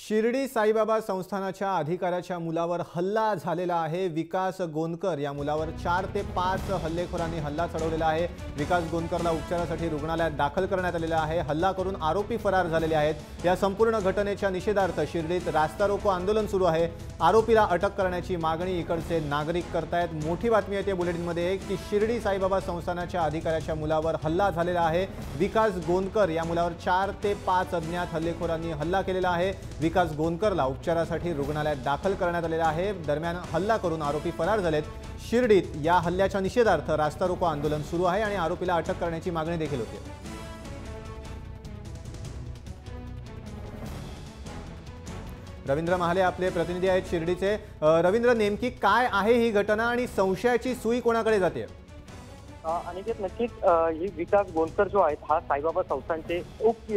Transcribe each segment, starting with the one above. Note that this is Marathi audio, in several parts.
शिर्डी साईबाबा संस्थानाच्या अधिकाऱ्याच्या मुलावर हल्ला झालेला आहे। विकास गोंदकर या मुलावर 4 ते 5 हल्लेखोरांनी हल्ला चढवलेला आहे। विकास गोंदकरला उपचारासाठी रुग्णालयात दाखल करण्यात आलेले आहे। हल्ला करून आरोपी फरार झालेले आहेत। या संपूर्ण घटनेच्या निषेधार्थ शिर्डीत रास्ता रोको आंदोलन सुरू आहे। आरोपीला अटक करण्याची मागणी इकडचे नागरिक करतायत। मोठी बातमी येते बुलेटिनमध्ये की शिर्डी साईबाबा संस्थानाच्या अधिकाऱ्याच्या मुलावर हल्ला झालेला आहे। विकास गोंदकर या मुलावर 4 ते 5 अज्ञात हल्लेखोरांनी हल्ला केलेला आहे। विकास गोंदकरला उपचारासाठी रुग्णालयात दाखल करण्यात आलेला आहे। दरम्यान हल्ला करून आरोपी फरार झालेत। शिर्डीत या हल्ल्याच्या निषेधार्थ रास्ता रोको आंदोलन सुरू आहे आणि आरोपीला अटक करण्याची मागणी देखील होती। रवींद्र महाले आपले प्रतिनिधी आहेत शिर्डीचे। रवींद्र, नेमकी काय आहे ही घटना आणि संशयाची सुई कोणाकडे जाते? अनिकेत, नक्कीच ही विकास गोंदकर जो आहेत हा साईबाबा संस्थानचे उप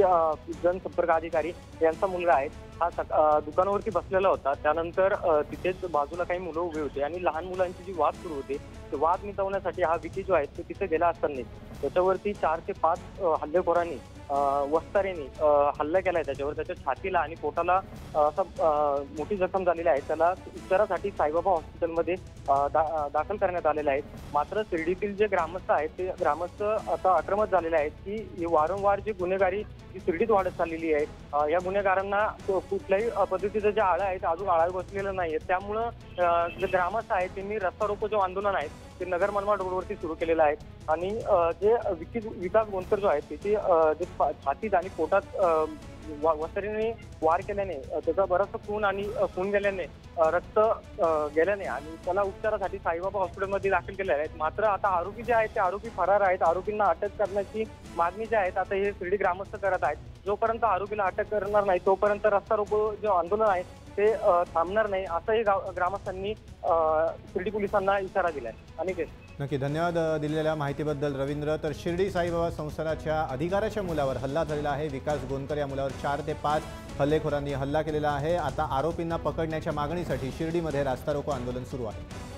जनसंपर्क अधिकारी यांचा मुलगा आहे। हा दुकानावरती बसलेला होता। त्यानंतर तिथेच बाजूला काही मुलं उभी होती आणि लहान मुलांची जी वाद सुरू होती ते वाद मिटवण्यासाठी हा विकी जो आहे तो तिथे गेला असताना त्याच्यावरती 4 ते 5 हल्लेखोरांनी वस्तारेने हल्ला केलाय त्याच्यावर। त्याच्या छातीला आणि पोटाला मोठी जखम झालेली आहे। त्याला उपचारासाठी साईबाबा हॉस्पिटलमध्ये दाखल करण्यात आलेले आहे। मात्र शिर्डीतील जे ग्रामस्थ आहेत ते ग्रामस्थ आता आक्रमक झालेले आहेत की वारंवार जी गुन्हेगारी जी शिर्डीत वाढत चाललेली आहे या गुन्हेगारांना कुठल्याही पद्धतीचं जे आळा आहे अजून आळा बसलेलं नाहीये। त्यामुळं जे ग्रामस्थ आहेत त्यांनी रस्ता रोको जो आंदोलन आहे ते नगर मनमाड रोडवरती सुरू केलेलं आहे आणि जे विकास गोंदकर जो आहे त्याची जे छातीत आणि पोटात वस्तारीने वार केल्याने त्याचा बराचसा खून गेल्याने रक्त गेल्याने आणि त्याला उपचारासाठी साईबाबा हॉस्पिटलमध्ये दाखल केलेले आहेत। मात्र आता आरोपी जे आहेत ते आरोपी फरार आहेत। आरोपींना अटक करण्याची मागणी जी आहेत आता हे शिर्डी ग्रामस्थ करत आहेत। जोपर्यंत आरोपीला अटक करणार नाही तोपर्यंत रस्ता रोको जे आंदोलन आहे ते थांबणार नाही असंही ग्रामस्थांनी शिर्डी पोलिसांना इशारा दिलाय। अनिकेत, नक्की धन्यवाद दिलेल्या माहितीबद्दल रवींद्र। तर शिर्डी साईबाबा संस्थानाच्या अधिकाऱ्याच्या मुलावर हल्ला झालेला आहे। विकास गोंदकर या मुलावर 4 ते 5 हल्लेखोरांनी हल्ला केलेला आहे। आता आरोपींना पकडण्याच्या मागणीसाठी शिर्डीमध्ये रास्ता रोको आंदोलन सुरू आहे।